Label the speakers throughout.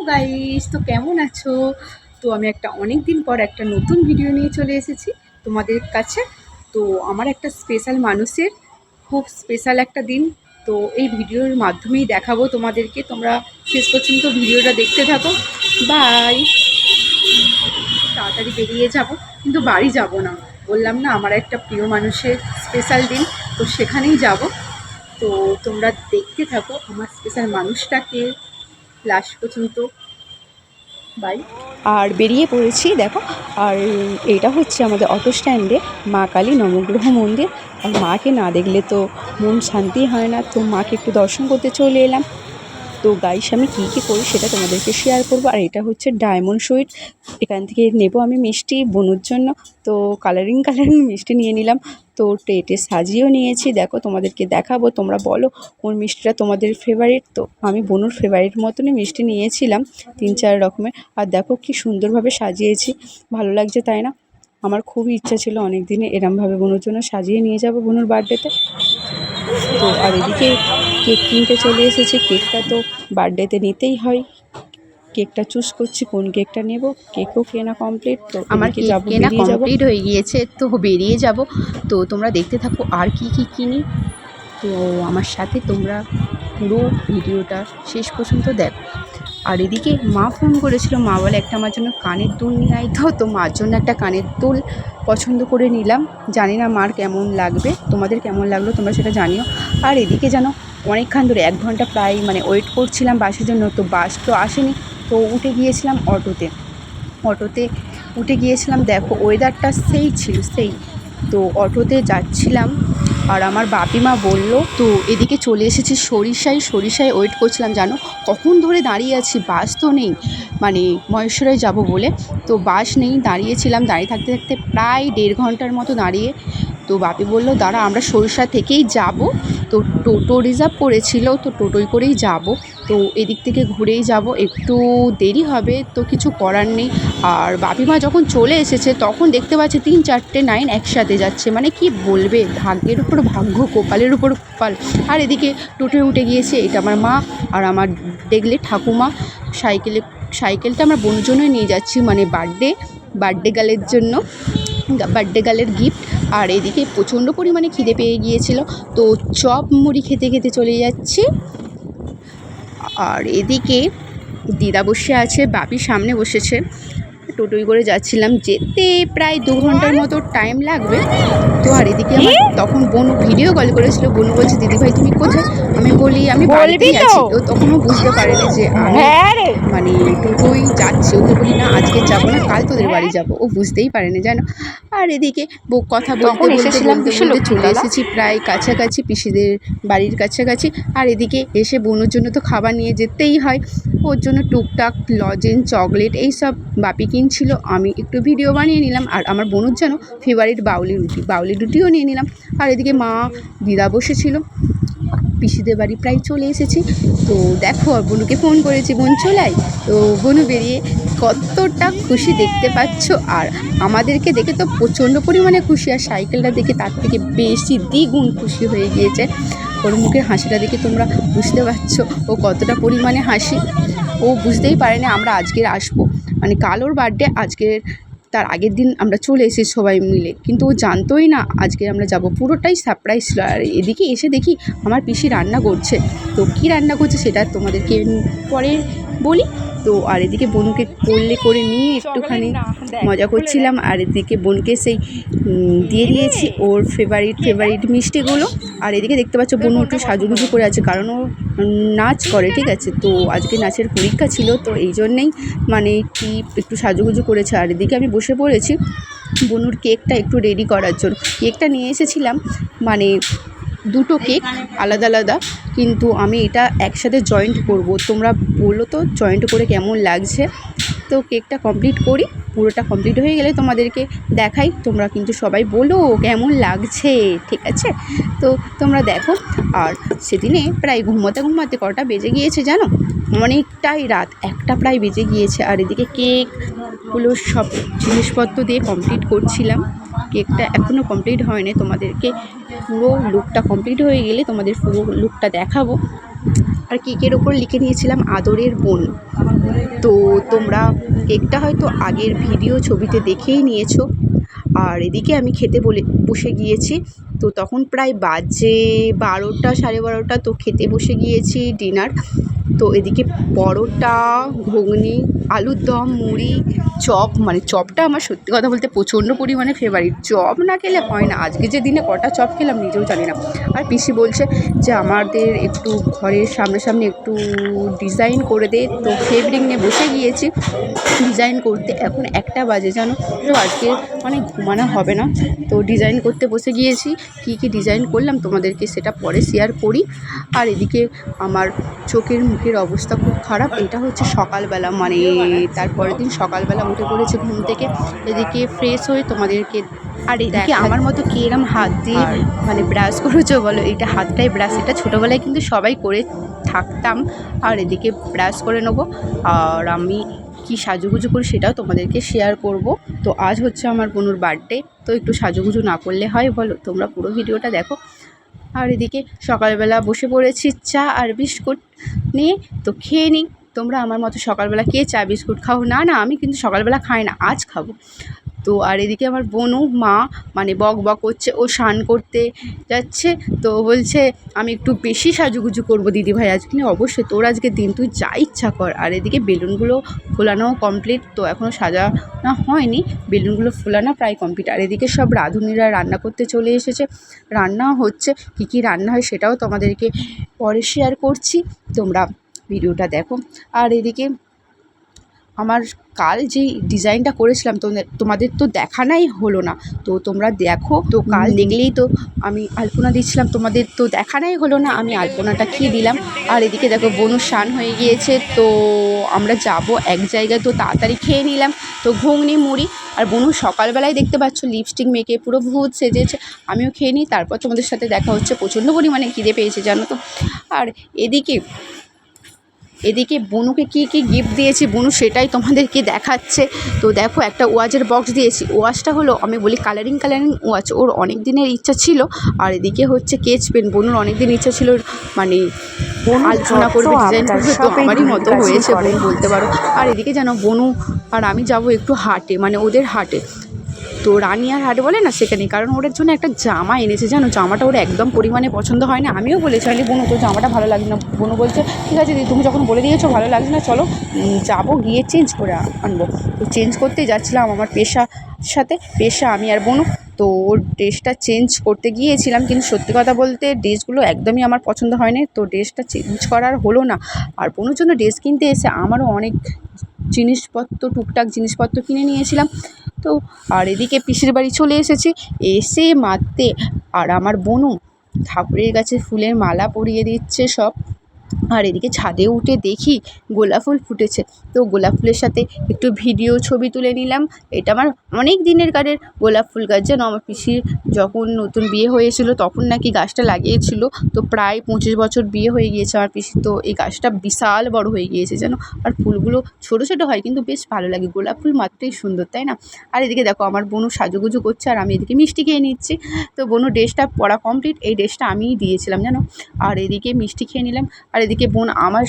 Speaker 1: Guys, তো কেমন আছো? তো আমি একটা অনেক দিন পর একটা নতুন ভিডিও নিয়ে চলে এসেছি তোমাদের কাছে। তো আমার একটা স্পেশাল মানুষের খুব স্পেশাল একটা দিন। তো এই ভিডিওর মাধ্যমেই দেখাবো তোমাদেরকে, তোমরা শেষ পর্যন্ত ভিডিওটা দেখতে থাকো। বাই। তাড়াতাড়ি বেরিয়ে যাব, কিন্তু বাড়ি যাব না, বললাম না আমার একটা প্রিয় মানুষের স্পেশাল দিন, তো সেখানেই যাব। তো তোমরা দেখতে থাকো আমার স্পেশাল মানুষটাকে লাস্ট পর্যন্ত। বাই। আর বেরিয়ে পড়েছি দেখো। আর এটা হচ্ছে আমাদের অটো স্ট্যান্ডে মা কালী নবগ্রহ মন্দির। আর মাকে না দেখলে তো মন শান্তি হয় না, তো মাকে একটু দর্শন করতে চলে এলাম। তো গাইস, আমি কী কী করি সেটা তোমাদেরকে শেয়ার করবো। আর এটা হচ্ছে ডায়মন্ড সুইট, এখান থেকে নেব আমি মিষ্টি বনুর জন্য। তো কালারিং মিষ্টি নিয়ে নিলাম, তো ট্রেটে সাজিয়েও নিয়েছি। দেখো তোমাদেরকে দেখাবো, তোমরা বলো কোন মিষ্টিটা তোমাদের ফেভারিট। তো আমি বনুর ফেভারিট মতনই মিষ্টি নিয়েছিলাম 3-4 রকমের। আর দেখো কি সুন্দরভাবে সাজিয়েছি, ভালো লাগছে তাই না? আমার খুবই ইচ্ছা ছিল অনেক দিনে এরমভাবে বনুর জন্য সাজিয়ে নিয়ে যাবো বনুর বার্থডেতে। তো আর এদিকে কেক কিনতে চলে এসেছি। কেকটা তো বার্থডেতে নিতেই হয়। কেকটা চুজ করছি কোন কেকটা নেব। কেকও কেনা কমপ্লিট, তো
Speaker 2: আমার
Speaker 1: এদিকে
Speaker 2: কেক
Speaker 1: যাবো,
Speaker 2: কেনা
Speaker 1: বেরিয়ে যাব।
Speaker 2: কমপ্লিট হয়ে গিয়েছে, তো বেরিয়ে যাব। তো তোমরা দেখতে থাকো আর কি কি কিনি। তো আমার সাথে তোমরা পুরো ভিডিওটা শেষ পর্যন্ত দেখো। আর এদিকে মা ফোন করেছিল, মা বলে একটা আমার জন্য কানের দুল নিয়ে আয়। তো মার জন্য একটা কানের দুল পছন্দ করে নিলাম। জানি না মার কেমন লাগবে, তোমাদের কেমন লাগলো তোমরা সেটা জানিও। আর এদিকে যেন অনেকক্ষণ ধরে 1 ঘন্টা প্রায় ওয়েট করছিলাম বাসের জন্য। তো বাস তো আসেনি, তো উঠে গিয়েছিলাম অটোতে উঠে গিয়েছিলাম। দেখো ওয়েদারটা সেই ছিল সেই। তো অটোতে যাচ্ছিলাম, আর আমার বাপিমা বলল, তো এদিকে চলে এসেছি সরিষায় ওয়েট করছিলাম। জানো কখন ধরে দাঁড়িয়ে আছি, বাস তো নেই, মহেশ্বরে যাব বলে। তো বাস নেই, দাঁড়িয়েছিলাম, দাঁড়িয়ে থাকতে থাকতে প্রায় 1.5 ঘন্টার মতো দাঁড়িয়ে। তো বাপি বলল দাঁড়া, আমরা সরিষা থেকেই যাব। তো টোটো রিজার্ভ করেছিল, তো টোটোয় করেই যাব। তো এদিক থেকে ঘুরেই যাব, একটু দেরি হবে, তো কিছু করার নেই। আর বাপিমা যখন চলে এসেছে তখন দেখতে পাচ্ছি 3-4টে 9 একসাথে যাচ্ছে, কি বলবে, ভাগ্যের উপর ভাগ্য, কপালের উপর কপাল। আর এদিকে টোটোয় উঠে গিয়েছে, এটা আমার মা আর আমার দেখলে ঠাকুমা। সাইকেলটা আমরা বোনের জন্যই নিয়ে যাচ্ছি, বার্থডে গার্লের গিফট। আর এদিকে প্রচণ্ড পরিমাণে খিদে পেয়ে গিয়েছিল, তো চপ মুড়ি খেতে খেতে চলে যাচ্ছি। আর এদিকে দিদা বসে আছে, বাপি সামনে বসেছে। টোটোয় করে যাচ্ছিলাম, যেতে প্রায় 2 ঘন্টার মতো টাইম লাগবে। তো আর এদিকে আমার তখন বোনু ভিডিও কল করেছিল। বোনু বলছে দিদিভাই তুমি কোথায়? আমি বলি আমি বাড়িতেই আছি। তো তখনও বুঝতে পারেনি যে আমি টোটোই যাচ্ছি। ওকে বলি না আজকে যাবো না, কাল তোদের বাড়ি যাবো। ও বুঝতেই পারেনি জানো। আর এদিকে কথা বলতে বলতে চলে এসেছি প্রায় কাছাকাছি, পিসিদের বাড়ির কাছাকাছি। আর এদিকে এসে বোনের জন্য তো খাবার নিয়ে যেতেই হয়, ওর জন্য টুকটাক লজেন্স চকলেট এইসব বাপি কিনছিল, আমি একটু ভিডিও বানিয়ে নিলাম। আর আমার বোনের যেন ফেভারিট বাউলি রুটিও নিয়ে নিলাম। আর এদিকে মা দিদা বসেছিল। পিসিদের বাড়ি প্রায় চলে এসেছি। তো দেখো বনুকে ফোন করেছি, বোন চলাই। তো বনু বেরিয়ে কতটা খুশি দেখতে পাচ্ছ। আর আমাদেরকে দেখে তো প্রচণ্ড পরিমাণে খুশি, আর সাইকেলটা দেখে তার থেকে বেশি দ্বিগুণ খুশি হয়ে গিয়েছে। ওর মুখের হাসিটা দেখে তোমরা বুঝতে পারছো ও কতটা পরিমাণে হাসি। ও বুঝতেই পারেনি আমরা আজকের আসবো, কাল ওর বার্থডে, তার আগের দিন আমরা চলে এসেছি সবাই মিলে, কিন্তু ও জানতোই না আজকে আমরা যাব। পুরোটাই সারপ্রাইজ ছিল। আর এদিকে এসে দেখি আমার পিসি রান্না করছে। তো কী রান্না করছে সেটা তোমাদেরকে পরে বলি। তো আর এদিকে বোনকে কোলে করে নিয়ে একটুখানি মজা করছিলাম। আর এদিকে বোনকে সেই দিয়ে দিয়েছি ওর ফেভারিট মিষ্টিগুলো। আর এদিকে দেখতে পাচ্ছ বোন একটু সাজুগুজু করে আছে, কারণ ও নাচ করে, ঠিক আছে। তো আজকে নাচের পরীক্ষা ছিল, তো এই জন্যেই কি একটু সাজুগুজু করেছে। আর এদিকে আমি বসে পড়েছি বনুর কেকটা একটু রেডি করার জন্য। কেকটা নিয়ে এসেছিলাম 2টো কেক আলাদা, কিন্তু আমি এটা একসাথে জয়েন্ট করব। তোমরা বলো তো জয়েন্ট করে কেমন লাগছে। তো কেকটা কমপ্লিট করি, পুরোটা কমপ্লিট হয়ে গেলে তোমাদেরকে দেখাই। তোমরা কিন্তু সবাই বলো কেমন লাগছে, ঠিক আছে। তো তোমরা দেখো। আর সেদিনে প্রায় ঘুমাতে কটা বেজে গিয়েছে জানো, অনেকটাই রাত, 1টা প্রায় বেজে গিয়েছে। আর এদিকে কেকগুলো সব জিনিসপত্র দিয়ে কমপ্লিট করছিলাম। কেকটা এখনও কমপ্লিট হয়নি, তোমাদেরকে পুরো লুকটা কমপ্লিট হয়ে গেলে তোমাদের পুরো লুকটা দেখাবো। আর কেকের ওপর লিখে নিয়েছিলাম আদরের বোন। তো তোমরা কেকটা হয়তো আগের ভিডিও ছবিতে দেখেই নিয়েছো। আর এদিকে আমি খেতে বসে গিয়েছি। তো তখন প্রায় বাজে 12টা 12:30, তো খেতে বসে গিয়েছি ডিনার। তো এদিকে পরোটা, ঘুগনি, আলুর দম, মুড়ি, চপ, মানে চপটা আমার সত্যি কথা বলতে প্রচণ্ড পরিমাণে ফেভারিট। চপ না খেলে হয় না। আজকে যে দিনে কটা চপ খেলাম নিজেও জানি না। আর পিসি বলছে যে আমাদের একটু ঘরের সামনাসামনি একটু ডিজাইন করে দে। তো ফেব্রিক নিয়ে বসে গিয়েছি ডিজাইন করতে। এখন 1টা বাজে জানো। তো আজকে মানে ঘুমানো হবে না, তো ডিজাইন করতে বসে গিয়েছি। কী ডিজাইন করলাম তোমাদেরকে সেটা পরে শেয়ার করি। আর এদিকে আমার চোখের মুখের অবস্থা খুব খারাপ। এটা হচ্ছে সকালবেলা, মানে তারপরের দিন সকালবেলা উঠে পড়েছে ঘুম থেকে। এদিকে ফ্রেশ হয়ে তোমাদেরকে, আর এদিকে আমার মতো কে এরম হাত দিয়ে মানে ব্রাশ করেছো বলো? এটা হাতটাই ব্রাশ, এটা ছোটোবেলায় কিন্তু সবাই করে থাকতাম। আর এদিকে ব্রাশ করে নেবো। আর আমি কি সাজুগুজু করি সেটাও তোমাদেরকে শেয়ার করব। তো আজ হচ্ছে আমার বোনুর বার্থডে, তো একটু সাজুগুজু না করলে হয় বলো? তোমরা পুরো ভিডিওটা দেখো। আর এদিকে সকালবেলা বসে পড়েছি চা আর বিস্কুট নিয়ে, তো খেয়ে নিই। তোমরা আমার মতো সকালবেলা কে চা বিস্কুট খাও? না না, আমি কিন্তু সকালবেলা খাই না, আজ খাবো। তো আর এদিকে আমার বোনও মা মানে বক বক করছে, ও স্নান করতে যাচ্ছে। তো বলছে আমি একটু বেশি সাজুগুজু করবো দিদিভাই আজকে। অবশ্যই, তোর আজকে দিন, তুই যা ইচ্ছা কর। আর এদিকে বেলুনগুলো ফোলানো কমপ্লিট, তো এখনও সাজানো হয়নি, বেলুনগুলো ফোলানো প্রায় কমপ্লিট। আর এদিকে সব রাঁধুনিরা রান্না করতে চলে এসেছে, রান্না হচ্ছে। কী রান্না হয় সেটাও তোমাদেরকে পরে শেয়ার করছি, তোমরা ভিডিওটা দেখো। আর এদিকে আমার কাল যেই ডিজাইনটা করেছিলাম তোমাদের তো দেখানোই হলো না, তো তোমরা দেখো। তো কাল দেখলেই তো আমি আলপনা দিচ্ছিলাম, তোমাদের তো দেখানোই হলো না আমি আলপনাটা কী দিলাম। আর এদিকে দেখো বোনু স্নান হয়ে গিয়েছে, তো আমরা যাব এক জায়গায়, তো তাড়াতাড়ি খেয়ে নিলাম। তো ঘুগনি মুড়ি, আর বোনু সকালবেলায় দেখতে পাচ্ছ লিপস্টিক মেখে পুরো ভূত সেজেছে। আমিও খেয়ে নিই, তারপর তোমাদের সাথে দেখা হচ্ছে। প্রচণ্ড পরিমাণে খিদে পেয়েছে জানো তো। আর এদিকে বনুকে কী গিফট দিয়েছি বনু সেটাই তোমাদেরকে দেখাচ্ছে। তো দেখো একটা ওয়াচের বক্স দিয়েছি। ওয়াচটা হলো আমি বলি কালারিং ওয়াচ, ওর অনেক দিনের ইচ্ছা ছিল। আর এদিকে হচ্ছে কেচ পেন, বনুর অনেক দিন ইচ্ছা ছিল মানে আলপনা করবে, ডিজাইন করবে, তো আমারই মতো হয়েছে বোন বলতে পারো। আর এদিকে যেন বনু আর আমি যাব একটু হাটে, মানে ওদের হাটে, তো রানিয়ার হাট বলে না সেখানে। কারণ ওর জন্য একটা জামা এনেছে জানো, জামাটা ওর একদম পরিমাণে পছন্দ হয় না। আমিও বলেছি আরে বোনু তোর জামাটা ভালো লাগে না। বোনু বলছে ঠিক আছে দিদি, তুমি যখন বলে দিয়েছো ভালো লাগছে না, চলো যাবো, গিয়ে চেঞ্জ করে আনবো। তো চেঞ্জ করতেই যাচ্ছিলাম আমার পেশা আমি আর বোনু। তো ওর ড্রেসটা চেঞ্জ করতে গিয়েছিলাম, কিন্তু সত্যি কথা বলতে ড্রেসগুলো একদমই আমার পছন্দ হয়নি, তো ড্রেসটা চেঞ্জ করার হলো না। আর বোনুর জন্য ড্রেস কিনতে এসে আমারও অনেক টুকটাক জিনিসপত্র কিনে নিয়েছিলাম। তো আর এদিকে পিসির বাড়ি চলে এসেছি, এসে মাত্রে আর আমার বোনু ঠাকুরের কাছে ফুলের মালা পরিয়ে দিচ্ছে সব। আর এদিকে ছাদে উঠে দেখি গোলাপ ফুল ফুটেছে, তো গোলাপ ফুলের সাথে একটু ভিডিও ছবি তুলে নিলাম। এটা আমার অনেক দিনের কাজের গোলাপ ফুল গাছ যেন, আমার পিসির যখন নতুন বিয়ে হয়েছিল তখন নাকি গাছটা লাগিয়েছিল। তো প্রায় 25 বছর বিয়ে হয়ে গিয়েছে আমার পিসির, তো এই গাছটা বিশাল বড় হয়ে গিয়েছে যেন। আর ফুলগুলো ছোটো ছোটো হয় কিন্তু বেশ ভালো লাগে, গোলাপ ফুল মাত্রই সুন্দর, তাই না? আর এদিকে দেখো আমার বোনু সাজুগুজু করছে, আর আমি এদিকে মিষ্টি খেয়ে নিচ্ছি। তো বোনু ড্রেসটা পরা কমপ্লিট, এই ড্রেসটা আমিই দিয়েছিলাম জানো। আর এদিকে মিষ্টি খেয়ে নিলাম। আর এদিকে বোন আমার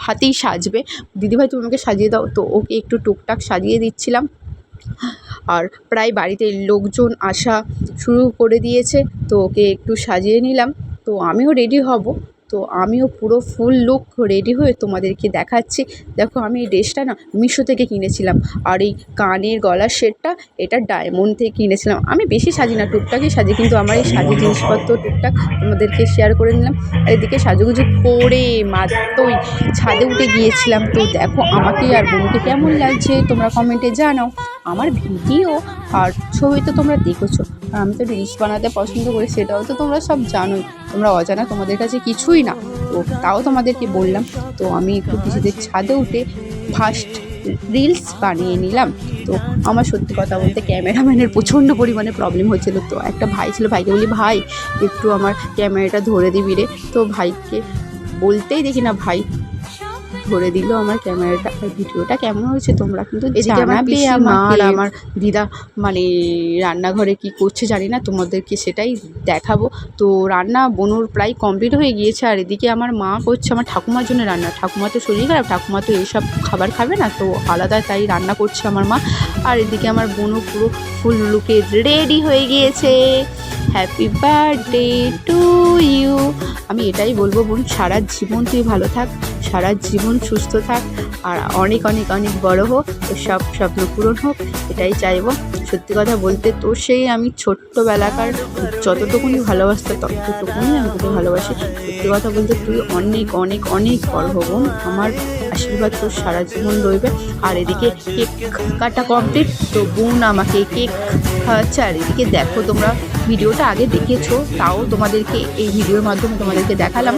Speaker 2: হাতেই সাজবে, দিদিভাই তুমি আমাকে সাজিয়ে দাও, তো ওকে একটু টুকটাক সাজিয়ে দিচ্ছিলাম। আর প্রায় বাড়িতে লোকজন আসা শুরু করে দিয়েছে, তো ওকে একটু সাজিয়ে নিলাম। তো আমিও রেডি হব, তো আমিও পুরো ফুল লুক রেডি হয়ে তোমাদেরকে দেখাচ্ছি। দেখো আমি এই ড্রেসটা না মিশো থেকে কিনেছিলাম, আর এই কানের গলার সেটটা এটা ডায়মন্ড থেকে কিনেছিলাম। আমি বেশি সাজি না, টুকটাকই সাজি, কিন্তু আমার এই সাজি জিনিসপত্র টুকটাক তোমাদেরকে শেয়ার করে নিলাম। আর এদিকে সাজুগুজু করে মাত্রই ছাদে উঠে গিয়েছিলাম। তো দেখো আমাকে আর বোনকে কেমন লাগছে তোমরা কমেন্টে জানাও। আমার ভিডিও আর ছবি তো তোমরা দেখেছো, আর আমি তো রিলস বানাতে পছন্দ করি, সেটাও তো তোমরা সব জানোই। তোমরা অজানা তোমাদের কাছে কিছুই না, তো তাও তোমাদেরকে বললাম। তো আমি একটু কিছুদের ছাদে উঠে ফার্স্ট রিলস বানিয়ে নিলাম। তো আমার সত্যি কথা বলতে ক্যামেরাম্যানের প্রচণ্ড পরিমাণে প্রবলেম হচ্ছিলো। তো একটা ভাই ছিল, ভাইকে বলি ভাই একটু আমার ক্যামেরাটা ধরে দিবি রে। তো ভাইকে বলতেই দেখি না ভাই ধরে দিল আমার ক্যামেরাটা। আর ভিডিওটা কেমন হয়েছে তোমরা কিন্তু
Speaker 1: এদিকে আমার
Speaker 2: জানাবে।
Speaker 1: পিসি মা
Speaker 2: আমাকে
Speaker 1: আর
Speaker 2: আমার দিদা মানে রান্নাঘরে কি করছে জানি না, তোমাদেরকে সেটাই দেখাবো। তো রান্না বনুর প্রায় কমপ্লিট হয়ে গিয়েছে। আর এদিকে আমার মা করছে আমার ঠাকুমার জন্য রান্না। ঠাকুমা তো শরীর খারাপ, ঠাকুমা তো এইসব খাবার খাবে না, তো আলাদা তাই রান্না করছে আমার মা। আর এদিকে আমার বনু পুরো ফুল লুকে রেডি হয়ে গিয়েছে। Happy birthday to you. আমি এটাই বলবো বোন, সারা জীবন তুই ভালো থাক, সারা জীবন সুস্থ থাক, আর অনেক অনেক অনেক বড় হোক, তোর সব স্বপ্ন পূরণ হোক, এটাই চাইবো। সত্যি কথা বলতে তোর সেই আমি ছোট্টবেলাকার যতটুকুনি ভালোবাসতো ততটুকুনি আমি তোকে ভালোবাসি। সত্যি কথা বলতে তুই অনেক অনেক অনেক বড় হব, আমার আশীর্বাদ তোর সারা জীবন রইবে। আর এদিকে কেক কাটা কমপ্লিট, তো বোন আমাকে কেক খাওয়াচ্ছে। আর এদিকে দেখো, তোমরা ভিডিওটা আগে দেখেছো, তাও তোমাদেরকে এই ভিডিওর মাধ্যমে তোমাদেরকে দেখালাম।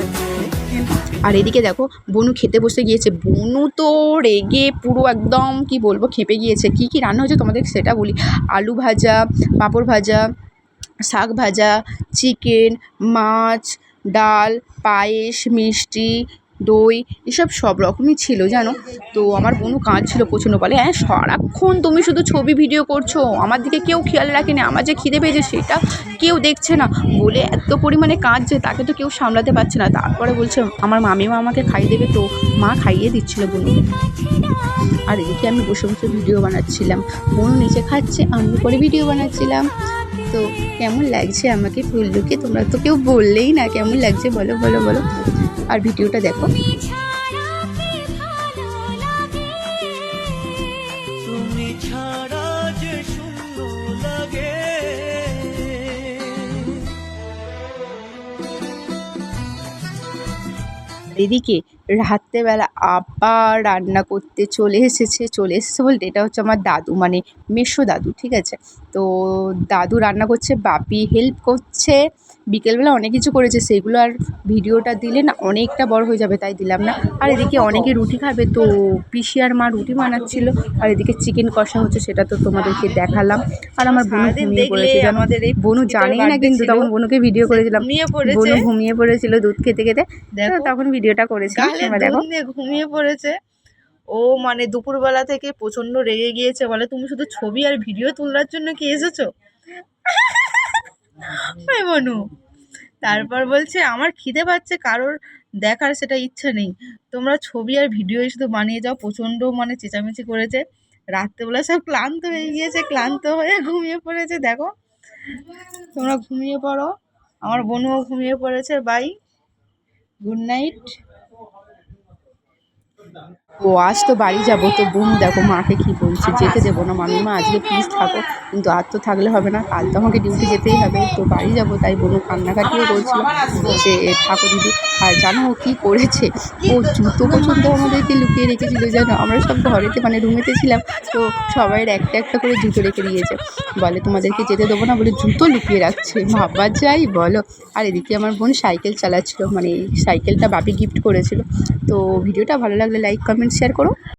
Speaker 2: আর এদিকে দেখো বনু খেতে বসে গিয়েছে। বনু তো রেগে পুরো একদম কি বলবো খেপে গিয়েছে। কি কি রান্না হয়েছে তোমাদের সেটা বলি। আলু ভাজা, পাঁপড় ভাজা, শাক ভাজা, চিকেন, মাছ, ডাল, পায়েস, মিষ্টি, দই, এসব সব রকমই ছিল জানো। তো আমার বোনও কাঁদছিল প্রচণ্ড, বলে হ্যাঁ সারাক্ষণ তুমি শুধু ছবি ভিডিও করছো, আমার দিকে কেউ খেয়াল রাখেনি, আমার যে খিদে পেয়েছে সেটা কেউ দেখছে না বলে এত পরিমাণে কাঁদছে, তাকে তো কেউ সামলাতে পারছে না। তারপরে বলছে আমার মামিমা আমাকে খাইয়ে দেবে, তো মা খাইয়ে দিচ্ছিলো বোনকে। আর এদিকে আমি বসে বসে ভিডিও বানাচ্ছিলাম, বোন নিচে খাচ্ছে, আমি করে ভিডিও বানাচ্ছিলাম। তো কেমন লাগছে আমাকে ফুল লুকে, তোমরা তো কেউ বললেই না কেমন লাগছে, বলো বলো বলো। আর ভিডিওটা দেখো।
Speaker 3: তুমি ছাড়া যে শূন্য লাগে।
Speaker 2: এদিকে রাত্রেবেলা আবার রান্না করতে চলে এসেছে বলতে এটা হচ্ছে আমার দাদু, মানে মেসো দাদু, ঠিক আছে। তো দাদু রান্না করছে, বাপি হেল্প করছে। বিকেলবেলা অনেক কিছু করেছে, সেগুলো আর ভিডিওটা দিলে না অনেকটা বড় হয়ে যাবে, তাই দিলাম না। আর এদিকে অনেকে রুটি খাবে, তো পিসি আর মা রুটি বানাচ্ছিল। আর এদিকে চিকেন কষা হচ্ছে, সেটা তো তোমাদেরকে দেখালাম। আর আমার বোনু ঘুমিয়ে পড়েছে জানো, বোনু জানেই না কিন্তু তখন বোনুকে ভিডিও করেছিলাম। বোনু ঘুমিয়ে পড়েছিল দুধ খেতে খেতে, তো তখন ভিডিওটা করেছিলাম, তোমরা দেখো।
Speaker 1: ঘুমিয়ে পড়েছে ও, মানে দুপুরবেলা থেকে প্রচন্ড রেগে গিয়েছে, বলে তুমি শুধু ছবি আর ভিডিও তোলার জন্য কি এসেছো ওই মনু। তারপর বলছে আমার খিদে পাচ্ছে, কারোর দেখার সেটা ইচ্ছা নেই, তোমরা ছবি আর ভিডিও শুধু বানিয়ে যাও। প্রচন্ড মানে চেঁচামেচি করেছে। রাত্রেবেলা সব ক্লান্ত হয়ে গিয়েছে, ক্লান্ত হয়ে ঘুমিয়ে পড়েছে। দেখো তোমরা ঘুমিয়ে পড়ো, আমার বোনও ঘুমিয়ে পড়েছে। By, good night.
Speaker 2: ও আজ তো বাড়ি যাবো, তো বোন দেখো মাকে কি বলছে, যেতে দেবো না মামিমা, আজকে প্লিজ থাকো, কিন্তু আর তো থাকলে হবে না, কাল তো আমাকে ডিউটি যেতেই হবে, তো বাড়ি যাবো। তাই বোনও কান্নাকাটিও করছিল যে থাকো দিদি। আর জানো ও কী করেছে, ও জুতো পর্যন্ত আমাদেরকে লুকিয়ে রেখেছিল জানো। আমরা সব ঘরেতে মানে রুমেতে ছিলাম, তো সবাই একটা একটা করে জুতো রেখে দিয়েছে, বলে তোমাদেরকে যেতে দেবো না বলে জুতো লুকিয়ে রাখছে, ভাবা যাই বলো। আর এদিকে আমার বোন সাইকেল চালাচ্ছিল, মানে এই সাইকেলটা বাপি গিফট করেছিল। তো ভিডিওটা ভালো লাগলে লাইক কমেন্ট শেয়ার করো।